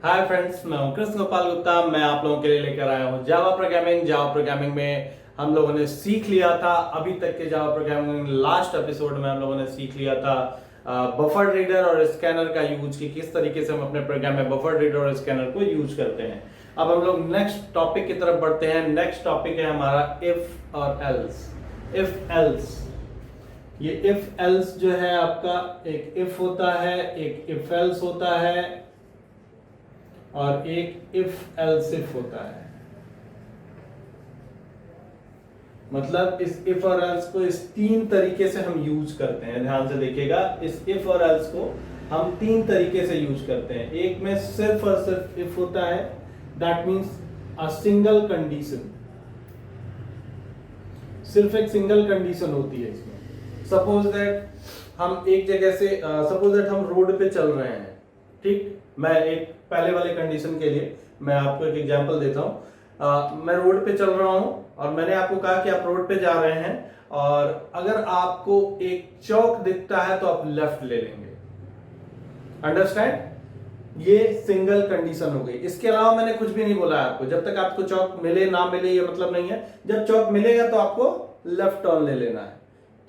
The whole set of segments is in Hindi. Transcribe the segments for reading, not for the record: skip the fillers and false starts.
हाय फ्रेंड्स, मैं हूं कृष्ण गोपाल गुप्ता। मैं आप लोगों के लिए लेकर आया हूं जावा प्रोग्रामिंग। जावा प्रोग्रामिंग में हम लोगों ने सीख लिया था अभी तक के जावा प्रोग्रामिंग लास्ट एपिसोड में हम लोगों ने सीख लिया था बफर रीडर और स्कैनर का यूज, कि किस तरीके से हम अपने प्रोग्राम में बफर रीडर और स्कैनर को यूज करते हैं। अब हम लोग नेक्स्ट टॉपिक की तरफ बढ़ते हैं। नेक्स्ट टॉपिक है हमारा इफ और एल्स। इफ एल्स, ये इफ एल्स जो है आपका, एक इफ होता है, एक इफ एल्स होता है और एक इफ एल्स इफ होता है। मतलब इस इफ और एल्स को इस तीन तरीके से हम यूज करते हैं। ध्यान से देखिएगा, इस इफ और एल्स को हम तीन तरीके से यूज करते हैं। एक में सिर्फ और सिर्फ इफ होता है, that means a single condition, सिर्फ एक सिंगल कंडीशन होती है इसमें। सपोज दैट हम एक जगह से, सपोज दैट हम रोड पे चल रहे हैं, ठीक। मैं एक पहले वाले कंडीशन के लिए मैं आपको एक एग्जांपल देता हूं। मैं रोड पे चल रहा हूं और मैंने आपको कहा कि आप रोड पे जा रहे हैं और अगर आपको एक चौक दिखता है तो आप लेफ्ट ले लेंगे। अंडरस्टैंड? ये सिंगल कंडीशन हो गई। इसके अलावा मैंने कुछ भी नहीं बोला आपको। जब तक आपको चौक मिले ना मिले ये मतलब नहीं है। जब चौक मिलेगा तो आपको लेफ्ट टर्न ले लेना है।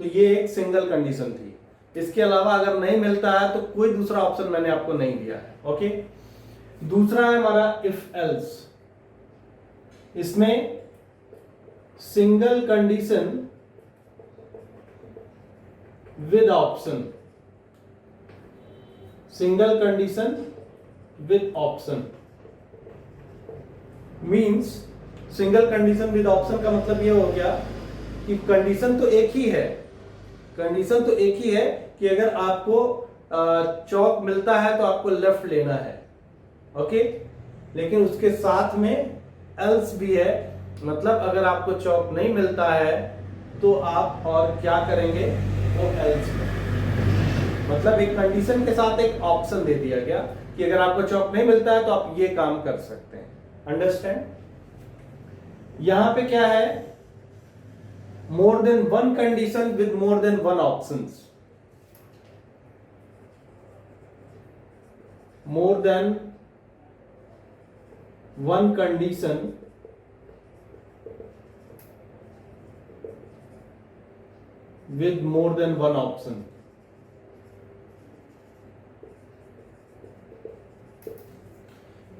तो ये एक सिंगल कंडीशन थी। इसके अलावा अगर नहीं मिलता है तो कोई दूसरा ऑप्शन मैंने आपको नहीं दिया है। ओके, दूसरा है हमारा इफ एल्स। इसमें single condition with option, single condition with option means, single condition with option का मतलब ये हो गया कि कंडीशन तो एक ही है, कंडीशन तो एक ही है कि अगर आपको चौक मिलता है तो आपको लेफ्ट लेना है। ओके, लेकिन उसके साथ में एल्स भी है। मतलब अगर आपको चौक नहीं मिलता है तो आप और क्या करेंगे, वो एल्स में, मतलब एक कंडीशन के साथ एक ऑप्शन दे दिया गया कि अगर आपको चौक नहीं मिलता है तो आप ये काम कर सकते हैं। अंडरस्टैंड? यहां पे क्या है, more than one condition with more than one options. More than one condition with more than one option।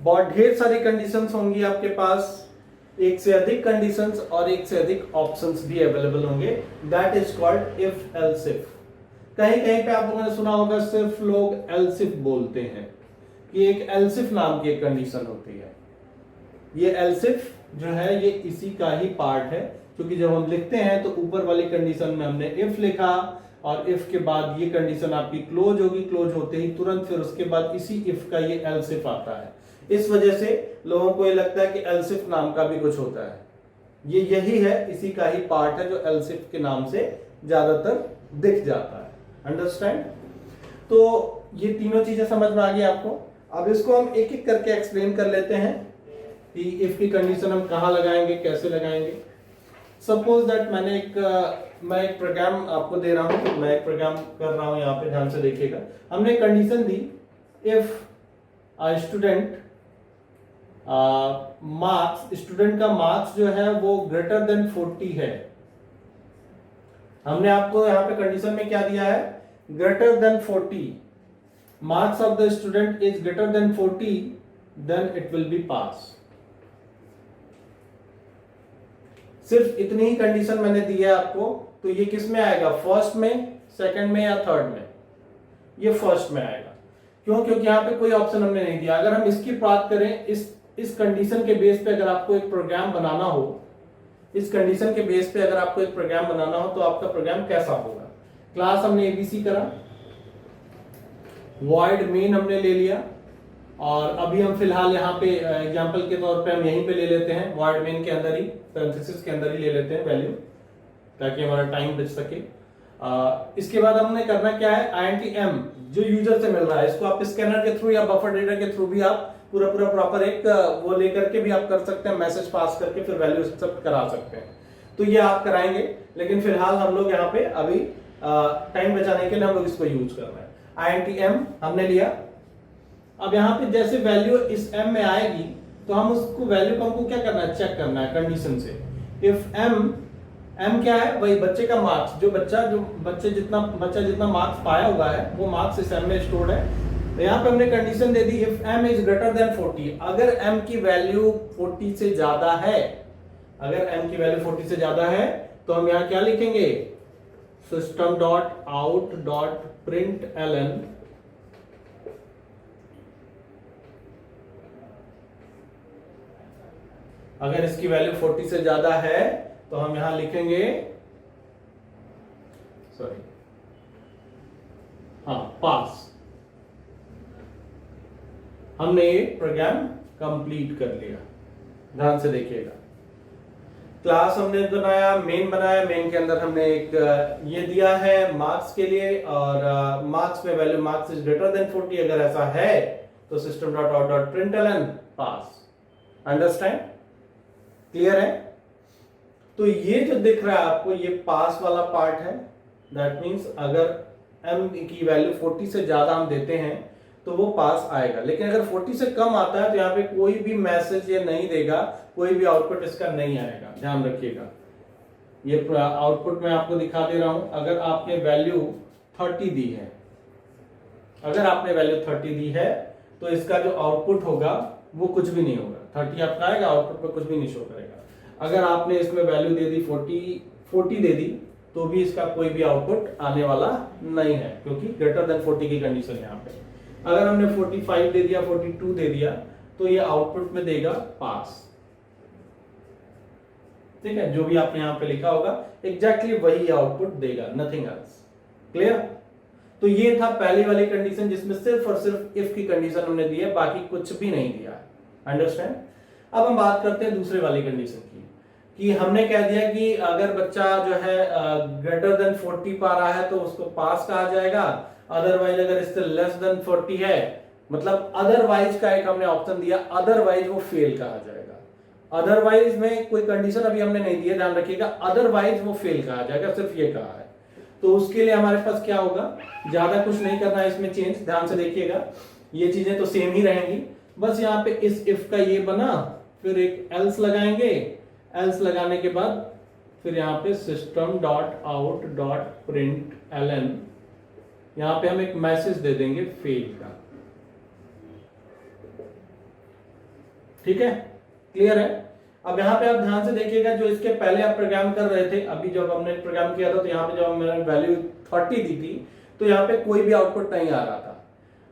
बहुत ढेर सारी कंडीशंस होंगी आपके पास, एक से अधिक कंडीशंस और एक से अधिक ऑप्शंस भी अवेलेबल होंगे। That is called if else if. कहीं कहीं पे आप लोगों ने सुना होगा सिर्फ लोग एल्स इफ बोलते हैं, कि एक एल्स इफ नाम की एक कंडीशन होती है। ये एल्स इफ जो है ये इसी का ही पार्ट है, क्योंकि जब हम लिखते हैं तो ऊपर वाली कंडीशन में हमने इफ लिखा और इफ के बाद ये कंडीशन आपकी क्लोज होगी, क्लोज होते ही तुरंत फिर उसके बाद इसी इफ का ये एल्स इफ आता है। इस वजह से लोगों को ये लगता है कि एल्स इफ नाम का भी कुछ होता है। ये यही है, इसी का ही पार्ट है जो एल्स इफ के नाम से ज्यादातर दिख जाता है। अंडरस्टैंड? तो ये तीनों चीजें समझ में आ गई आपको। अब इसको हम एक एक करके एक्सप्लेन कर लेते हैं कि इफ की कंडीशन हम कहां लगाएंगे, कैसे लगाएंगे। सपोज दैट मैं एक प्रोग्राम आपको दे रहा हूं, मैं एक प्रोग्राम कर रहा हूं, यहां पे ध्यान से देखिएगा। हमने condition the, if student marks, student का मार्क्स जो है वो ग्रेटर देन 40 है। हमने आपको यहां पे कंडीशन में क्या दिया है, greater than 40, marks of the student is greater than 40, then it will be pass. सिर्फ इतनी ही कंडीशन मैंने दी है आपको। तो ये किस में आएगा, फर्स्ट में, सेकंड में या थर्ड में? ये फर्स्ट में आएगा। क्यों? क्योंकि यहां पे कोई ऑप्शन हमने नहीं दिया। अगर हम इसकी बात करें, इस कंडीशन के बेस पे अगर आपको एक प्रोग्राम बनाना हो, इस कंडीशन के बेस पे अगर आपको एक प्रोग्राम बनाना हो तो आपका प्रोग्राम कैसा होगा। क्लास हमने एबीसी करा, वॉइड मेन हमने ले लिया, और अभी हम फिलहाल यहाँ पे एग्जांपल के तौर पे हम यहीं पे ले लेते हैं, वॉइड मेन के अंदर ही, पैरेंथेसिस के अंदर ही ले लेते हैं वैल्यू, ताकि हमारा टाइम बच सके। इसके बाद हमने करना क्या है, INTM जो यूजर से मिल रहा है, इसको आप स्कैनर के थ्रू या बफर रीडर के थ्रू भी आप पूरा प्रॉपर एक वो लेकर के भी आप कर सकते हैं, मैसेज पास करके फिर वैल्यू एक्सेप्ट करा सकते हैं। तो ये आप कराएंगे, लेकिन फिलहाल हम लोग यहाँ पे अभी टाइम बचाने के लिए हम लोग इसको यूज कर रहे हैं। INTM हमने लिया, अब यहाँ पे जैसे वैल्यू इस m में आएगी तो हम उसको वैल्यू को हमको क्या करना है, चेक करना है कंडीशन से। इफ m क्या है, वही बच्चे का मार्क्स, जो बच्चे जितना मार्क्स पाया हुआ है वो मार्क्स इस m में स्टोर्ड है। तो यहाँ पे हमने condition they the if m is greater than 40, अगर m की वैल्यू 40 से ज्यादा है, अगर m की वैल्यू 40 से ज्यादा है तो हम यहाँ क्या लिखेंगे, system dot out dot print ln अगर इसकी वैल्यू 40 से ज्यादा है तो हम यहां लिखेंगे, सॉरी हाँ, पास। हमने ये प्रोग्राम कंप्लीट कर लिया। ध्यान से देखिएगा, क्लास हमने बनाया, मेन बनाया, मेन के अंदर हमने एक ये दिया है मार्क्स के लिए, और मार्क्स में value marks is greater than 40, अगर ऐसा है तो system dot out dot println pass. Understand, clear है? तो ये जो दिख रहा है आपको, ये पास वाला पार्ट है। दैट मींस अगर m की वैल्यू 40 से ज्यादा हम देते हैं तो वो पास आएगा, लेकिन अगर 40 से कम आता है तो यहाँ पे कोई भी मैसेज ये नहीं देगा, कोई भी आउटपुट इसका नहीं आएगा। ध्यान रखिएगा, ये आउटपुट मैं आपको दिखा दे रहा हूं। अगर आपने वैल्यू 30 दी है, अगर आपने वैल्यू 30 दी है तो इसका जो आउटपुट होगा वो कुछ भी नहीं होगा। 30 आपका आएगा, आउटपुट पे कुछ भी नहीं शो करेगा। अगर आपने इसमें वैल्यू दे दी 40 दे दी तो भी इसका कोई भी आउटपुट आने वाला नहीं है, क्योंकि ग्रेटर देन 40 की कंडीशन यहाँ पे। अगर हमने 45 दे दिया, 42 दे दिया तो ये आउटपुट में देगा पास। ठीक है, जो भी आपने यहाँ पे लिखा होगा एग्जैक्टली वही आउटपुट देगा, नथिंग एल्स। क्लियर? तो ये था पहली वाली कंडीशन जिसमें सिर्फ और सिर्फ इफ की कंडीशन हमने दी है, बाकी कुछ भी नहीं दिया है। अंडरस्टैंड? अब हम बात करते हैं दूसरे वाली कंडीशन की, कि हमने कह दिया कि अगर बच्चा जो है ग्रेटर देन 40 पा रहा है तो उसको पास कहा जाएगा, अदरवाइज अगर इससे लेस देन 40 है, मतलब अदरवाइज का एक हमने ऑप्शन दिया, अदरवाइज वो फेल कहा जाएगा। अदरवाइज में कोई कंडीशन अभी हमने नहीं दी है, ध्यान रखिएगा, अदरवाइज वो फेल कहा जाएगा, सिर्फ ये कहा है। तो उसके लिए हमारे पास क्या होगा, ज्यादा कुछ नहीं करना है इसमें चेंज। ध्यान से देखिएगा, ये चीजें तो सेम ही रहेंगी, बस यहाँ पे इस इफ का ये बना, फिर एक एल्स लगाएंगे, एल्स लगाने के बाद फिर यहाँ पे system dot out dot print ln, यहाँ पे हम एक मैसेज दे देंगे फेल का। ठीक है, क्लियर है? अब यहाँ पे आप ध्यान से देखिएगा, जो इसके पहले आप प्रोग्राम कर रहे थे, अभी जब हमने प्रोग्राम किया था तो यहाँ पे जब हमने वैल्यू 30 दी थी तो यहाँ पे कोई भी आउटपुट नहीं आ रहा था,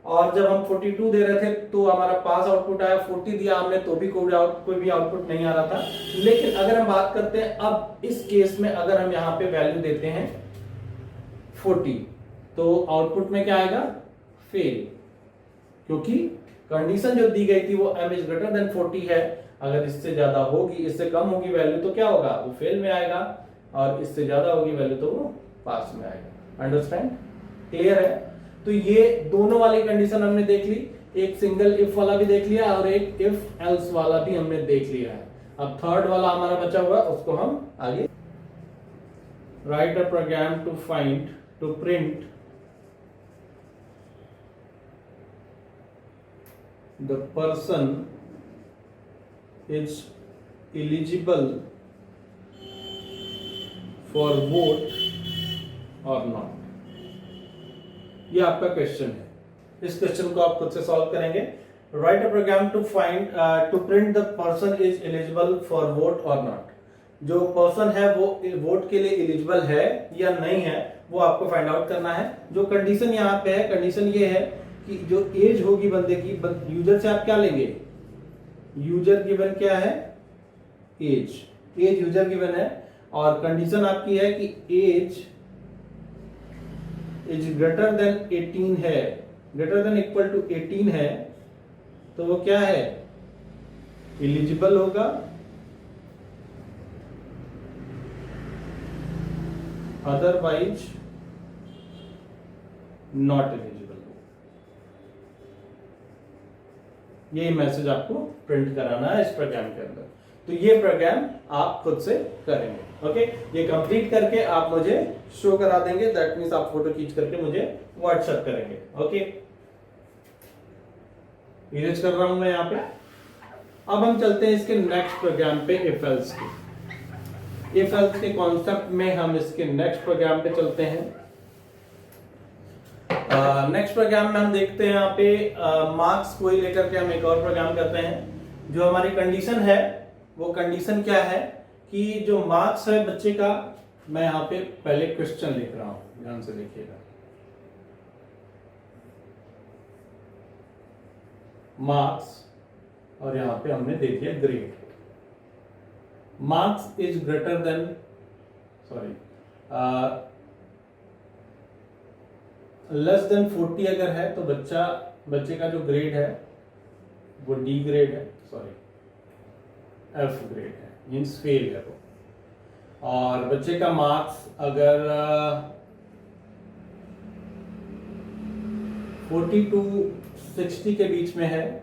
और जब हम 42 दे रहे थे तो हमारा पास आउटपुट आया, 40 दिया हमने तो भी कोई भी आउटपुट नहीं आ रहा था। लेकिन अगर हम बात करते हैं अब इस केस में, अगर हम यहाँ पे वैल्यू देते हैं 40 तो आउटपुट में क्या आएगा, फेल, क्योंकि कंडीशन जो दी गई थी वो m इज ग्रेटर देन 40 है। अगर इससे ज्यादा होगी, इससे कम होगी वैल्यू तो क्या होगा, वो फेल में आएगा, और इससे ज्यादा होगी वैल्यू तो वो पास में आएगा। अंडरस्टैंड? क्लियर है? तो ये दोनों वाली कंडीशन हमने देख ली, एक सिंगल इफ वाला भी देख लिया और एक इफ एल्स वाला भी हमने देख लिया है। अब थर्ड वाला हमारा बचा हुआ, उसको हम आगे, write a program to print the person is eligible for vote or not। ये आपका क्वेश्चन है, इस क्वेश्चन को आप खुद से सॉल्व करेंगे। Write a program to print the person is eligible for vote और नॉट। जो पर्सन है वो वोट के लिए एलिजिबल है या नहीं है वो आपको फाइंड आउट करना है। जो कंडीशन यहाँ पे है, कंडीशन ये है कि जो एज होगी बंदे की, यूजर से आप क्या लेंगे, यूजर गिवन क्या है, एज यूजर गिवन है, और कंडीशन आपकी है कि एज इज ग्रेटर देन 18 है, ग्रेटर देन इक्वल टू 18 है, तो वो क्या है, एलिजिबल होगा, अदरवाइज नॉट एलिजिबल। ये मैसेज आपको प्रिंट कराना है इस प्रोग्राम के अंदर। तो ये प्रोग्राम आप खुद से करेंगे। ओके, ये कंप्लीट करके आप मुझे शो करा देंगे, दैट मींस आप फोटो खींच करके मुझे व्हाट्सएप करेंगे। ओके। इरेज कर रहा हूं मैं यहाँ पे। अब हम चलते हैं इसके नेक्स्ट प्रोग्राम पे, इफ एल्स के। इफ एल्स के कॉन्सेप्ट में हम इसके नेक्स्ट प्रोग्राम पे चलते हैं। नेक्स्ट प्रोग्राम में हम देखते हैं यहाँ पे मार्क्स को ही लेकर के हम एक और प्रोग्राम करते हैं। जो हमारी कंडीशन है वो कंडीशन क्या है कि जो मार्क्स है बच्चे का, मैं यहाँ पे पहले क्वेश्चन लिख रहा हूं, ध्यान से देखिएगा। मार्क्स और यहां पे हमने दे दिया grade. Marks is greater then, sorry, less than 40 अगर है तो बच्चे का जो ग्रेड है वो डी ग्रेड है, सॉरी एफ ग्रेड है, मीन्स फेल है वो। और बच्चे का मार्क्स अगर 40 to 60 के बीच में है,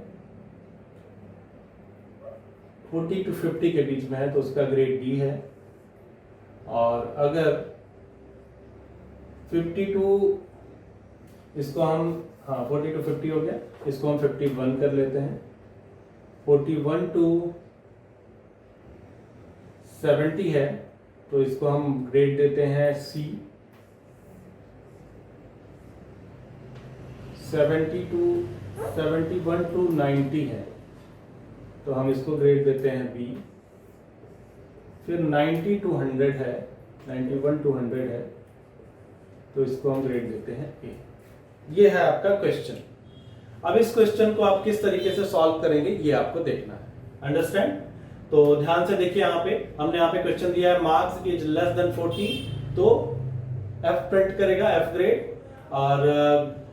40 to 50 के बीच में है तो उसका ग्रेड डी है। और अगर 50 टू, इसको हम, हाँ 40 to 50 हो गया, इसको हम 51 कर लेते हैं। 41 to 70 है तो इसको हम ग्रेड देते हैं सी। 71 to 90 है तो हम इसको ग्रेड देते हैं बी। फिर 90 to 100 है, 91 to 100 है तो इसको हम ग्रेड देते हैं ए। ये है आपका क्वेश्चन। अब इस क्वेश्चन को आप किस तरीके से सॉल्व करेंगे ये आपको देखना है, अंडरस्टैंड। तो ध्यान से देखिए, यहाँ पे हमने यहाँ पे क्वेश्चन दिया है मार्क्स इज लेस देन 40, तो एफ प्रिंट करेगा, एफ ग्रेड। और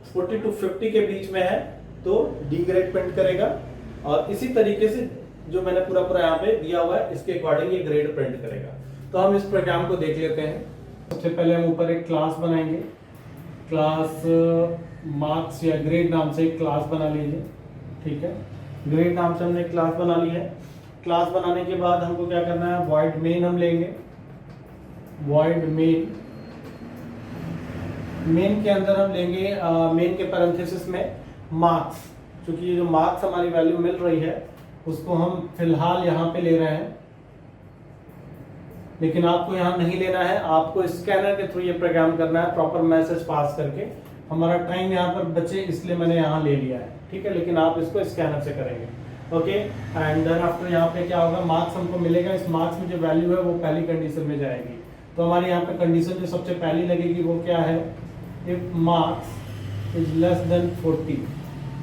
40 to 50 के बीच में है तो डी ग्रेड प्रिंट करेगा। और इसी तरीके से जो मैंने पूरा यहाँ पे दिया हुआ है इसके अकॉर्डिंग ये ग्रेड प्रिंट करेगा। तो हम इस प्रोग्राम को देख लेते हैं। सबसे पहले हम ऊपर एक क्लास बनाएंगे, क्लास मार्क्स या ग्रेड नाम से एक क्लास बना लीजिए, ठीक है। ग्रेड नाम से हमने क्लास बना ली है। क्लास बनाने के बाद हमको क्या करना है, वॉइड मेन हम लेंगे। वॉइड मेन के अंदर हम लेंगे मेन के पैरेंथेसिस में मार्क्स, क्योंकि ये जो मार्क्स हमारी वैल्यू मिल रही है उसको हम फिलहाल यहाँ पे ले रहे हैं, लेकिन आपको यहाँ नहीं लेना है, आपको स्कैनर के थ्रू ये प्रोग्राम करना है, प्रॉपर मैसेज पास करके। हमारा टाइम यहाँ पर बचे इसलिए मैंने यहाँ ले लिया है, ठीक है, लेकिन आप इसको स्कैनर से करेंगे, ओके। एंड देन आफ्टर यहाँ पे क्या होगा, मार्क्स हमको मिलेगा, इस मार्क्स में जो वैल्यू है वो पहली कंडीशन में जाएगी। तो हमारे यहाँ पे कंडीशन जो सबसे पहली लगेगी वो क्या है, if marks is less then 40,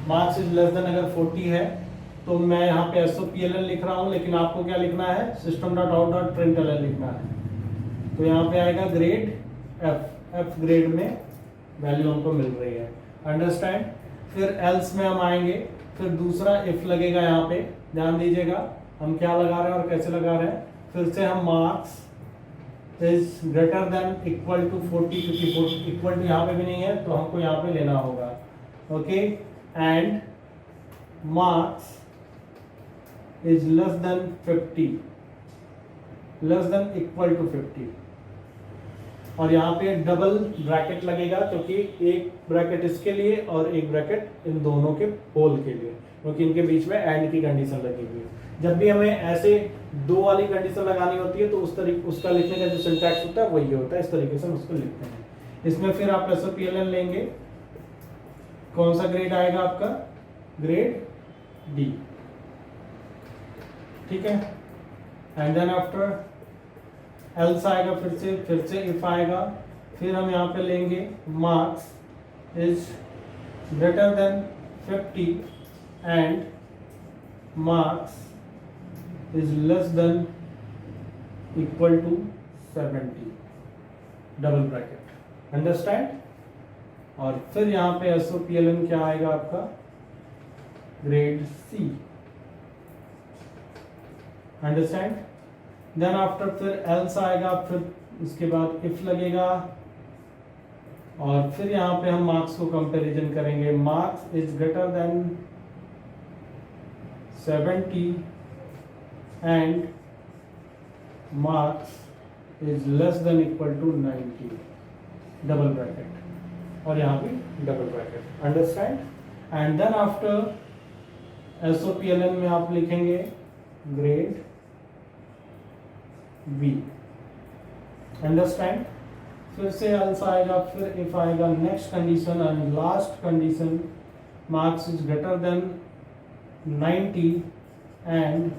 marks is less then अगर 40 है तो मैं यहाँ पे SOPLN लिख रहा हूँ, लेकिन आपको क्या लिखना है, system.out.println लिखना है। तो यहाँ पे आएगा ग्रेड एफ ग्रेड में वैल्यू हमको मिल रही है, अंडरस्टैंड। फिर एल्स में हम आएंगे, फिर दूसरा इफ लगेगा। यहाँ पे ध्यान दीजिएगा हम क्या लगा रहे हैं और कैसे लगा रहे हैं। फिर से हम marks is greater than equal to 40, क्योंकि इक्वल टू यहाँ पे भी नहीं है तो हमको यहाँ पे लेना होगा, okay. And marks is less than 50, less than equal to 50। और यहाँ पे डबल ब्रैकेट लगेगा, क्योंकि एक ब्रैकेट इसके लिए और एक ब्रैकेट इन दोनों के होल के लिए, क्योंकि इनके बीच में एंड की कंडीशन लगी हुई है। जब भी हमें ऐसे दो वाली कंडीशन लगानी होती है तो उस तरीके उसका लिखने का जो सिंटैक्स होता है वही होता है, इस तरीके से हम उसको लिखते हैं। इसमें फिर आप SOPLN लेंगे, कौन सा ग्रेड आएगा आपका, ग्रेड डी, ठीक है। एंड देन आफ्टर एल्स आएगा, फिर से इफ आएगा। फिर हम यहाँ पे लेंगे marks is greater than 50 and marks is less than equal to 70, double bracket, understand. और फिर यहाँ पे SOPLN क्या आएगा आपका, grade C, understand. Then after फिर एल्स आएगा, फिर उसके बाद इफ लगेगा और फिर यहाँ पे हम मार्क्स को कंपैरिजन करेंगे। Marks is greater than 70 and marks is less than equal to 90, double bracket, और यहाँ पे double bracket, understand. And then after SOPLN में आप लिखेंगे ग्रेड बी। अंडरस्टैंड? फिर से एल्स आएगा, फिर इफ आएगा, next condition and last condition, marks is greater than 90 and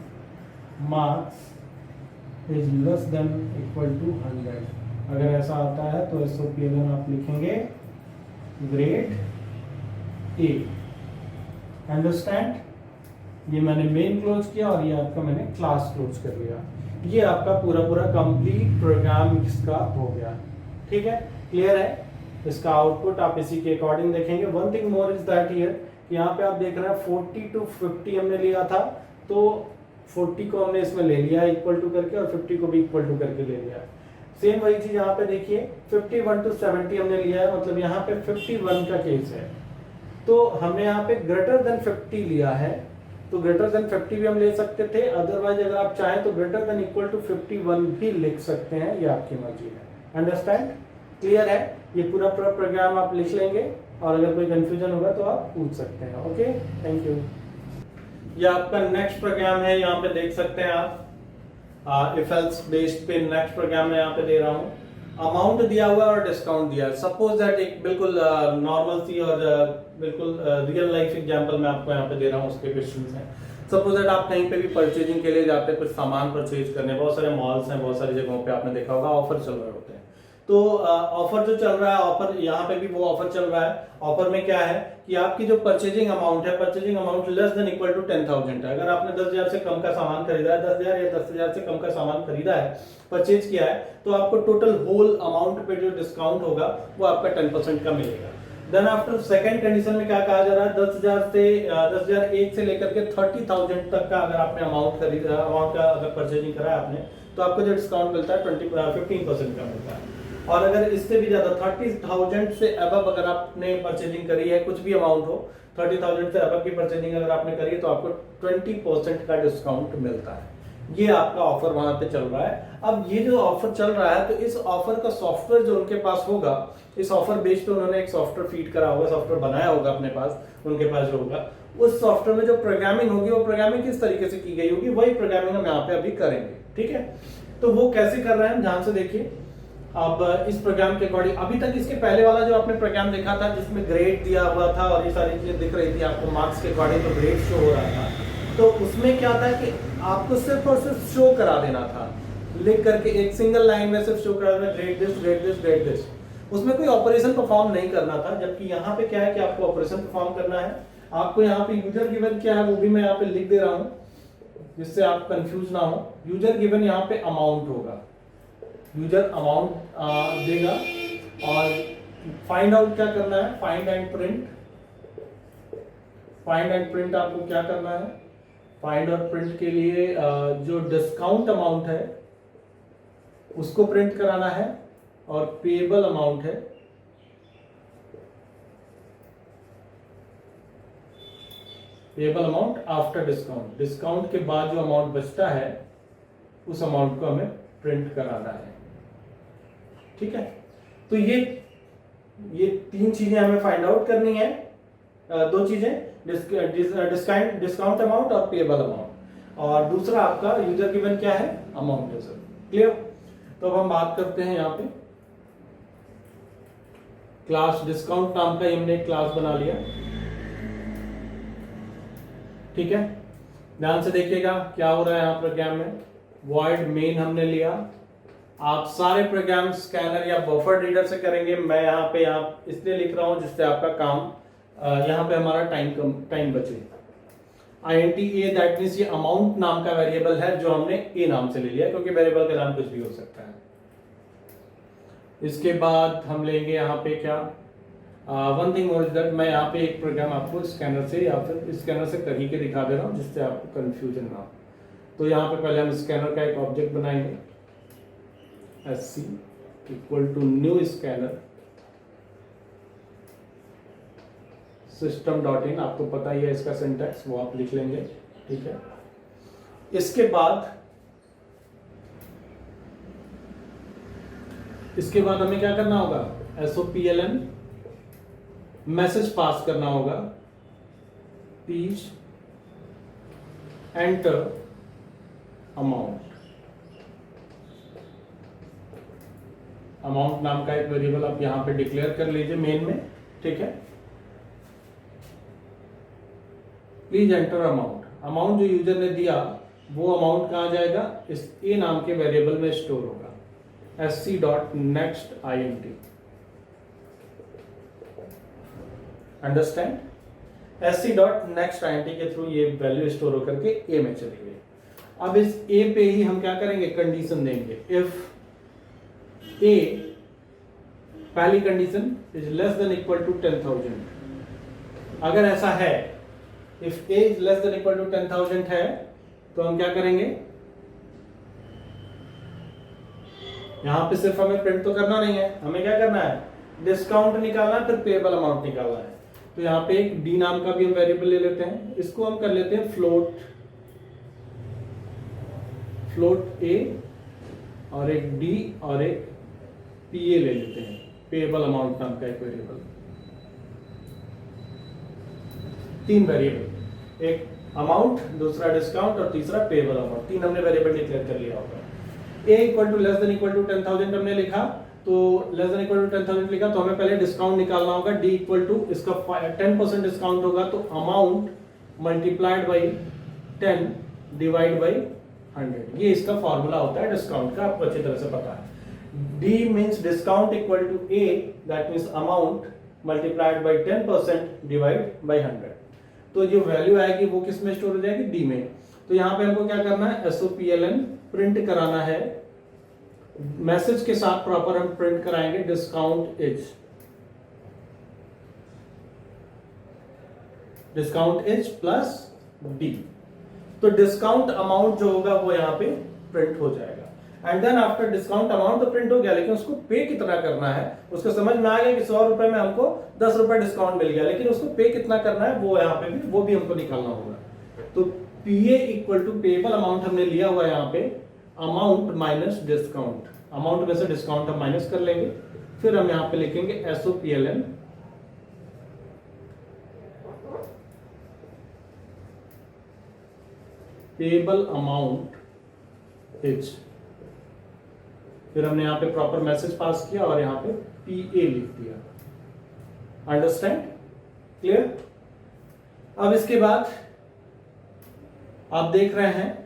marks is less than equal to 100। अगर ऐसा आता है तो SOPLN आप लिखेंगे ग्रेड ए। अंडरस्टैंड? ये मैंने मेन क्लोज किया और ये आपका मैंने क्लास क्लोज कर लिया। ये आपका पूरा पूरा कंप्लीट प्रोग्राम इसका हो गया। ठीक है, क्लियर है? इसका आउटपुट आप इसी के अकॉर्डिंग देखेंगे। One thing more is that here, यहाँ पे आप देख रहे हैं 40 to 50 हमने लिया था, तो 40 को हमने इसमें ले लिया इक्वल टू करके और 50 को भी इक्वल टू करके ले लिया। सेम वही चीज यहाँ पे देखिए 51 to 70 हमने लिया है, मतलब यहाँ पे 51 का केस है, तो हमने यहाँ पे ग्रेटर देन 50 लिया है, तो ग्रेटर देन 50 भी हम ले सकते थे। अदरवाइज अगर आप चाहें तो ग्रेटर देन इक्वल टू 51 भी लिख सकते हैं, ये आपकी मर्जी है। अंडरस्टैंड? क्लियर है? ये पूरा पूरा प्रोग्राम आप लिख लेंगे और अगर कोई कंफ्यूजन होगा तो आप पूछ सकते हैं। Okay, thank you. ये आपका नेक्स्ट प्रोग्राम है, यहाँ पे देख सकते हैं आप इफ एल्स बेस्ड पे नेक्स्ट प्रोग्राम में यहाँ पे दे रहा हूँ। अमाउंट दिया हुआ और डिस्काउंट दिया है। सपोज दैट एक बिल्कुल नॉर्मल सी और बिल्कुल रियल लाइफ एग्जांपल मैं आपको यहाँ पे दे रहा हूँ, उसके क्वेश्चंस हैं। सपोज दैट आप कहीं पे भी परचेजिंग के लिए जाते हैं, कुछ सामान परचेज करने, बहुत सारे मॉल्स हैं, बहुत सारी जगहों पे आपने देखा होगा ऑफर चल रहे होते हैं। तो ऑफर जो चल रहा है, ऑफर यहाँ पे भी वो ऑफर चल रहा है। ऑफर में क्या है कि आपकी जो परचेजिंग अमाउंट है, purchasing amount less than equal to 10,000 है। अगर आपने 10,000 से कम का सामान खरीदा है, 10,000 या 10,000 से कम का सामान खरीदा है, परचेज किया है, तो आपको टोटल होल अमाउंट पे जो डिस्काउंट होगा वो आपका 10% का मिलेगा। देन आफ्टर सेकंड कंडीशन में क्या कहा जा रहा है, 10,001 से लेकर के 30,000 तक का अगर आपने अमाउंट खरीदा, अमाउंट का अगर परचेजिंग करा है आपने, तो आपको जो डिस्काउंट मिलता है 15% का मिलता है। और अगर इससे भी ज्यादा 30,000 से अबव अगर आपने परचेजिंग करी है, कुछ भी अमाउंट हो, 30,000 से अबव की परचेजिंग अगर आपने करी है, तो आपको 20% का डिस्काउंट मिलता है। ये आपका ऑफर वहां पे चल रहा है। अब ये जो ऑफर चल रहा है, तो इस ऑफर का सॉफ्टवेयर जो उनके पास होगा, इस ऑफर बेस्ड पे उन्होंने एक सॉफ्टवेयर फीड करा होगा, सॉफ्टवेयर बनाया होगा अपने पास, उनके पास जो होगा, उस सॉफ्टवेयर में जो प्रोग्रामिंग होगी, वो प्रोग्रामिंग किस तरीके से की गई होगी, वही प्रोग्रामिंग हम यहाँ पे अभी करेंगे। ठीक है, तो वो कैसे कर रहे हैं ध्यान से देखिए। अब इस प्रोग्राम के अकॉर्डिंग, अभी तक इसके पहले वाला जो आपने प्रोग्राम देखा था जिसमें ग्रेड दिया हुआ था और ये सारी चीजें दिख रही थी आपको, मार्क्स के अकॉर्डिंग तो ग्रेड शो हो रहा था, तो उसमें क्या था कि आपको सिर्फ और सिर्फ शो करा देना था, लिख करके एक सिंगल लाइन में सिर्फ शो करा देना, grade this grade this grade this. उसमें कोई ऑपरेशन परफॉर्म नहीं करना था। जबकि यहाँ पे क्या है कि आपको ऑपरेशन परफॉर्म करना है। आपको यहाँ पे यूजर गिवन क्या है वो भी मैं यहाँ पे लिख दे रहा हूँ, जिससे आप कंफ्यूज ना हो। यूजर गिवन यहाँ पे अमाउंट होगा, यूजर अमाउंट देगा, और फाइंड आउट क्या करना है, find and print. Find and print आपको क्या करना है, फाइंड और प्रिंट के लिए जो डिस्काउंट अमाउंट है उसको प्रिंट कराना है, और पेएबल अमाउंट है payable amount after discount. Discount के बाद जो अमाउंट बचता है उस अमाउंट को हमें प्रिंट कराना है। ठीक है, तो ये तीन चीजें हमें फाइंड आउट करनी है। दो चीजें, डिस्काउंट अमाउंट और पेएबल अमाउंट, और दूसरा आपका यूजर गिवन क्या है, अमाउंट है। Sir clear? तो अब हम बात करते हैं यहाँ पे क्लास डिस्काउंट नाम का, हमने एक क्लास बना लिया। ठीक है, ध्यान से देखिएगा क्या हो रहा है यहाँ प्रोग्राम में। वॉइड मेन हमने लिया। आप सारे प्रोग्राम स्कैनर या बफर रीडर से करेंगे। मैं यहाँ पे इसलिए लिख रहा हूं जिससे आपका काम यहाँ पे हमारा टाइम बचे। INT दैट मींस ये अमाउंट नाम का वेरिएबल है जो हमने ए नाम से ले लिया, क्योंकि वेरिएबल का नाम कुछ भी हो सकता है। इसके बाद हम लेंगे यहाँ पे क्या, one thing more is that, मैं यहाँ पे एक प्रोग्राम आपको स्कैनर से या फिर स्कैनर से कर ही के दिखा दे रहा हूँ जिससे आपको कंफ्यूजन ना हो। तो यहाँ पे पहले हम स्कैनर का एक ऑब्जेक्ट बनाएंगे, SC equal to new scanner system.in। आपको पता ही है इसका सिंटैक्स, वो आप लिख लेंगे। ठीक है, इसके बाद हमें क्या करना होगा, SOPLN मैसेज पास करना होगा, पीच एंटर अमाउंट। अमाउंट नाम का एक वेरिएबल आप यहां पे डिक्लेयर कर लीजिए मेन में, ठीक है। Please enter amount. अमाउंट जो यूजर ने दिया वो अमाउंट कहां जाएगा, इस ए नाम के वेरिएबल में स्टोर होगा, sc.nextInt। अंडरस्टैंड? sc.nextInt के थ्रू ये वैल्यू स्टोर होकर के ए में चली गई। अब इस ए पे ही हम क्या करेंगे, कंडीशन देंगे। इफ ए, पहली condition is less than equal to 10,000, अगर ऐसा है, if A is less than equal to 10,000 है, तो हम क्या करेंगे, यहां पे सिर्फ हमें प्रिंट तो करना नहीं है, हमें क्या करना है, डिस्काउंट निकालना है, फिर पेएबल अमाउंट निकालना है। तो यहां पे एक डी नाम का भी हम वेरिएबल ले लेते हैं, इसको हम कर लेते हैं फ्लोट ए, और एक डी और एक पीए ले लेते हैं, पेएबल अमाउंट नाम का एक वेरिएबल। तीन वेरिएबल, एक अमाउंट, दूसरा डिस्काउंट और तीसरा पेएबल अमाउंट, तीन हमने वेरिएबल डिक्लेयर कर लिया होगा। A equal to less than equal to 10,000 हमने लिखा, तो लेस देन इक्वल टू 10,000 लिखा, तो हमें पहले डिस्काउंट निकालना होगा। डी इक्वल टू, इसका 10% डिस्काउंट होगा, तो amount multiplied by 10 divide by 100, ये इसका फॉर्मूला होता है डिस्काउंट का, आपको अच्छी तरह से पता है। D means discount equal to A, that means amount multiplied by 10% divide by 100। तो जो वैल्यू आएगी वो किस में स्टोर हो जाएगी, D में। तो यहाँ पे हमको क्या करना है, SOPLN प्रिंट कराना है, मैसेज के साथ प्रॉपर हम प्रिंट कराएंगे डिस्काउंट इज प्लस D। तो डिस्काउंट अमाउंट जो होगा वो यहाँ पे प्रिंट हो जाएगा। And then after discount amount तो प्रिंट हो गया, लेकिन उसको पे कितना करना है, उसको समझ में आ गया कि 100 रुपए में हमको 10 रुपए डिस्काउंट मिल गया, लेकिन उसको पे कितना करना है वो यहाँ पे भी, वो भी हमको निकालना होगा। तो पीए इक्वल टू पेएबल अमाउंट हमने लिया हुआ है यहाँ पे, अमाउंट माइनस डिस्काउंट, अमाउंट में से डिस्काउंट हम माइनस कर लेंगे, फिर हम यहाँ पे लिखेंगे SOPLN पेएबल अमाउंट इज, फिर हमने यहां पे प्रॉपर मैसेज पास किया और यहां पे पीए लिख दिया। अंडरस्टैंड? क्लियर? अब इसके बाद आप देख रहे हैं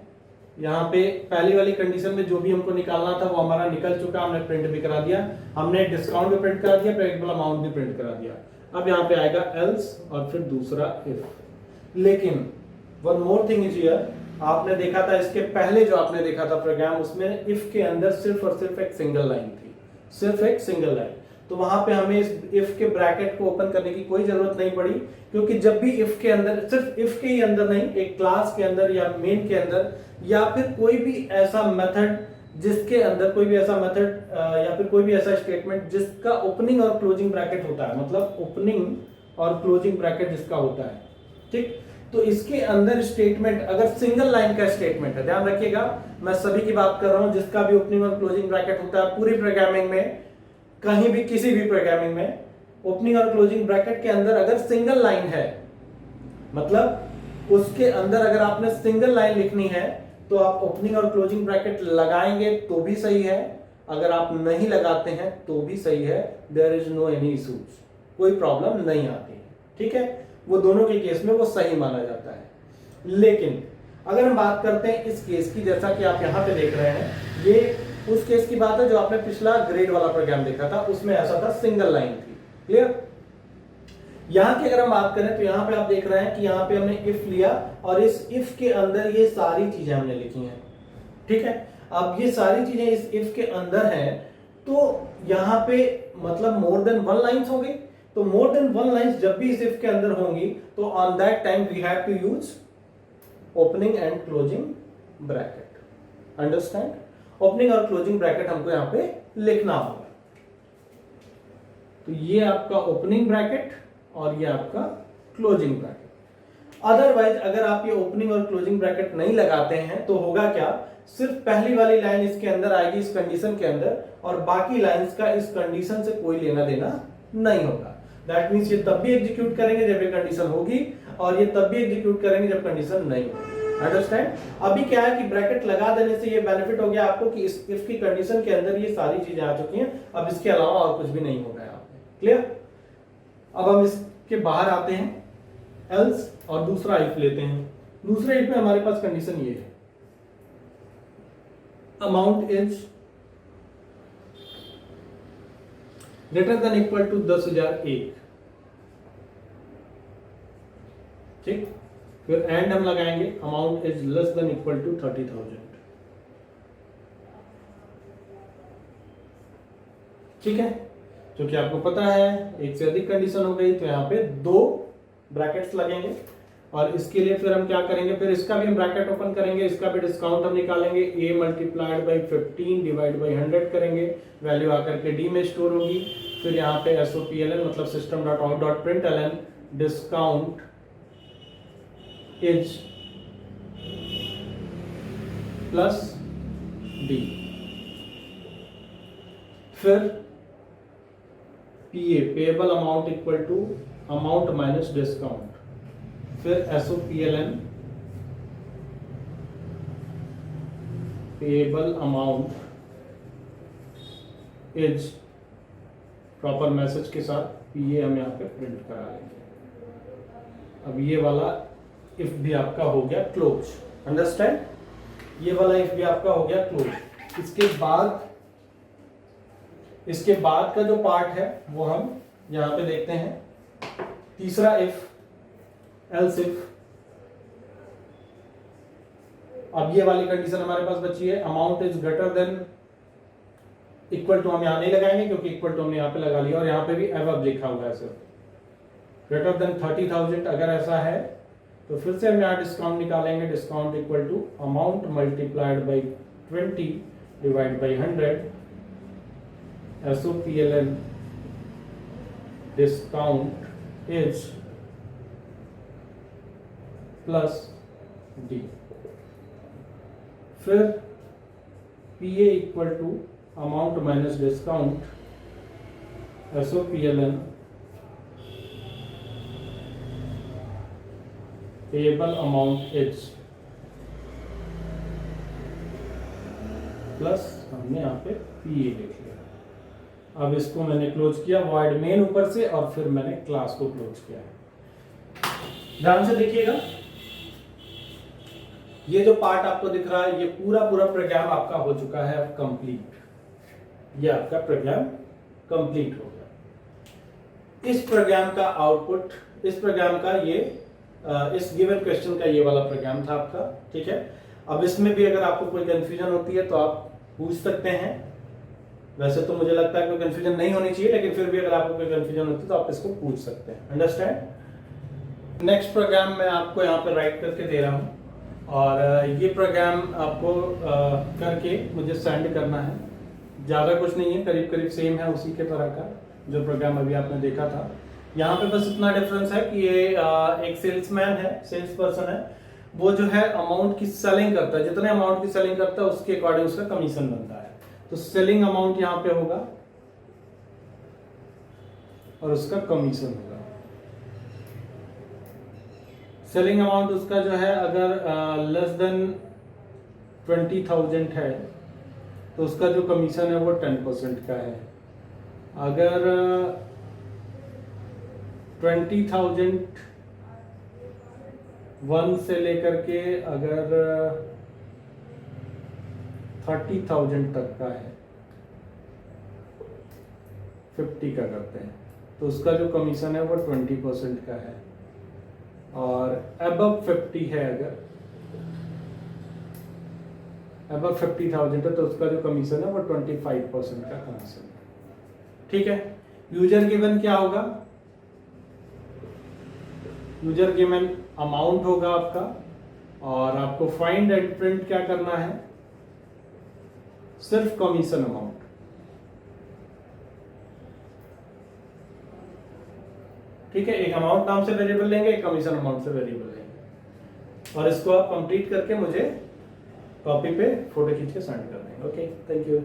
यहां पे पहली वाली कंडीशन में जो भी हमको निकालना था वो हमारा निकल चुका, हमने प्रिंट भी करा दिया, हमने डिस्काउंट भी प्रिंट करा दिया, पेएबल अमाउंट भी प्रिंट करा दिया। अब यहां पे आएगा एल्स और फिर दूसरा इफ। लेकिन one more thing is here, आपने देखा था इसके पहले जो आपने देखा था प्रोग्राम, उसमें इफ के अंदर सिर्फ और सिर्फ एक सिंगल लाइन थी, सिर्फ एक सिंगल लाइन। तो वहां पे हमें इस इफ के ब्रैकेट को ओपन करने की कोई जरूरत नहीं पड़ी, क्योंकि जब भी इफ के अंदर, सिर्फ इफ के ही अंदर नहीं, एक क्लास के अंदर या मेन के अंदर या फिर कोई भी ऐसा मेथड जिसके अंदर कोई भी ऐसा मेथड या फिर कोई भी ऐसा स्टेटमेंट जिसका ओपनिंग और क्लोजिंग ब्रैकेट होता है, मतलब ओपनिंग और क्लोजिंग ब्रैकेट जिसका होता है, ठीक। तो इसके अंदर स्टेटमेंट अगर सिंगल लाइन का स्टेटमेंट है, ध्यान रखिएगा मैं सभी की बात कर रहा हूं, जिसका भी ओपनिंग और क्लोजिंग ब्रैकेट होता है पूरी प्रोग्रामिंग में, कहीं भी किसी भी प्रोग्रामिंग में ओपनिंग और क्लोजिंग ब्रैकेट के अंदर अगर सिंगल लाइन है, मतलब उसके अंदर अगर आपने सिंगल लाइन लिखनी है तो आप ओपनिंग और क्लोजिंग ब्रैकेट लगाएंगे तो भी सही है, अगर आप नहीं लगाते हैं तो भी सही है, there is no any issues, कोई प्रॉब्लम नहीं आती, ठीक है। वो दोनों के केस में वो सही माना जाता है। लेकिन अगर हम बात करते हैं इस केस की, जैसा कि आप यहां पे देख रहे हैं, ये उस केस की बात है जो आपने पिछला ग्रेड वाला प्रोग्राम देखा था, उसमें ऐसा था, सिंगल लाइन थी। क्लियर? यहां की अगर हम बात करें तो यहां पे आप देख रहे हैं कि यहां पे हमने इफ लिया और इस इफ के अंदर ये सारी चीजें हमने लिखी हैं, ठीक है। अब ये सारी चीजें इस इफ के अंदर हैं, तो यहां पे मतलब मोर देन वन लाइंस हो गई। तो मोर देन वन लाइंस जब भी इस इफ के अंदर होंगी तो on that time we have to use opening and closing bracket. Understand? Opening और क्लोजिंग ब्रैकेट हमको यहां पे लिखना होगा। तो ये आपका ओपनिंग ब्रैकेट और ये आपका क्लोजिंग ब्रैकेट। अदरवाइज अगर आप ये ओपनिंग और क्लोजिंग ब्रैकेट नहीं लगाते हैं तो होगा क्या, सिर्फ पहली वाली लाइन इसके अंदर आएगी इस कंडीशन के अंदर, और बाकी लाइंस का इस कंडीशन से कोई लेना देना नहीं होगा। दैट मीन्स ये तब भी एग्जीक्यूट करेंगे जब ये कंडीशन होगी, और ये तब भी एग्जीक्यूट करेंगे जब कंडीशन नहीं होगी। अंडरस्टैंड? अभी क्या है कि ब्रैकेट लगा देने से ये बेनिफिट हो गया आपको कि इस इफ की कंडीशन के अंदर ये सारी चीजें आ चुकी हैं, अब इसके अलावा और कुछ भी नहीं होगा यहाँ पे। क्लियर? अब हम इसके बाहर आते हैं, एल्स और दूसरा इफ लेते हैं। दूसरे इफ में हमारे पास कंडीशन ये है, amount is greater than equal to 10,001। ठीक, फिर एंड हम लगाएंगे, amount is less than equal to 30,000। ठीक है, क्योंकि आपको पता है एक से अधिक कंडीशन हो गई तो यहाँ पे 2 ब्रैकेट्स लगेंगे, और इसके लिए फिर हम क्या करेंगे, फिर इसका भी हम ब्रैकेट ओपन करेंगे, इसका भी डिस्काउंट हम निकालेंगे, a multiplied by 15 divide by 100 करेंगे, वैल्यू आकर के d में स्टोर होगी। फिर यहाँ पे SOPLN मतलब system dot out dot println discount is plus d। फिर PA payable amount equal to amount minus discount, फिर SOPLN payable amount is proper message के साथ PA हम यहाँ पे प्रिंट करा लेंगे। अब ये वाला इफ भी आपका हो गया क्लोज। अंडरस्टैंड? ये वाला इफ भी आपका हो गया क्लोज। इसके बाद का जो पार्ट है वो हम यहाँ पे देखते हैं। तीसरा इफ, एल्स इफ। अब ये वाली कंडीशन हमारे पास बची है, amount is greater than equal to, हम यहां नहीं लगाएंगे क्योंकि इक्वल टू हमने यहाँ पे लगा लिया, और यहाँ पे भी एबव लिखा हुआ है सिर्फ। ग्रेटर देन 30,000 अगर ऐसा है तो फिर से हम यहाँ डिस्काउंट निकालेंगे, discount equal to amount multiplied by 20 divide by 100, SOPLN discount is plus D। फिर PA equal to amount minus discount, SOPLN payable amount is plus, हमने यहाँ पे PA लिख लिया। अब इसको मैंने क्लोज किया, वॉइड मेन ऊपर से, और फिर मैंने क्लास को क्लोज किया है। ध्यान से देखिएगा, ये जो पार्ट आपको दिख रहा है ये पूरा प्रोग्राम आपका हो चुका है कंप्लीट। ये आपका प्रोग्राम कंप्लीट हो गया। इस प्रोग्राम का आउटपुट, इस प्रोग्राम का ये इस गिवन क्वेश्चन का ये वाला प्रोग्राम था आपका। ठीक है, अब इसमें भी अगर आपको कोई कंफ्यूजन होती है तो आप पूछ सकते हैं। वैसे तो मुझे लगता है कोई कंफ्यूजन नहीं होनी चाहिए, लेकिन फिर भी अगर आपको कोई कंफ्यूजन होती है तो आप इसको पूछ सकते हैं। अंडरस्टैंड? नेक्स्ट प्रोग्राम मैं आपको यहाँ पे राइट करके दे रहा हूँ, और ये प्रोग्राम आपको करके मुझे सेंड करना है। ज़्यादा कुछ नहीं है, करीब करीब सेम है उसी के तरह का जो प्रोग्राम अभी आपने देखा था। यहाँ पे बस इतना डिफरेंस है कि ये एक सेल्समैन है, सेल्स पर्सन है, वो जो है अमाउंट की सेलिंग करता है। जितने अमाउंट की सेलिंग करता है उसके अकॉर्डिंग उसका कमीशन बनता है। तो सेलिंग अमाउंट यहाँ पे होगा और उसका कमीशन होगा। सेलिंग अमाउंट उसका जो है अगर लेस देन 20,000 है तो उसका जो कमीशन है वो 10% का है। अगर 20,000 1 से लेकर के अगर 30,000 तक का है, 50 का करते हैं, तो उसका जो कमीशन है वो 20% का है। और अबव 50 है, अगर अबव 50,000 है तो उसका जो कमीशन है वो 25% का कमीशन है। ठीक है, यूजर गिवन क्या होगा? यूजर गिवन अमाउंट होगा आपका, और आपको फाइंड एंड प्रिंट क्या करना है? सिर्फ कमीशन अमाउंट। ठीक है, एक अमाउंट नाम से वेरिएबल लेंगे, एक कमीशन अमाउंट से वेरिएबल लेंगे, और इसको आप कंप्लीट करके मुझे कॉपी पे फोटो खींच के सेंड कर देंगे। Okay, thank you.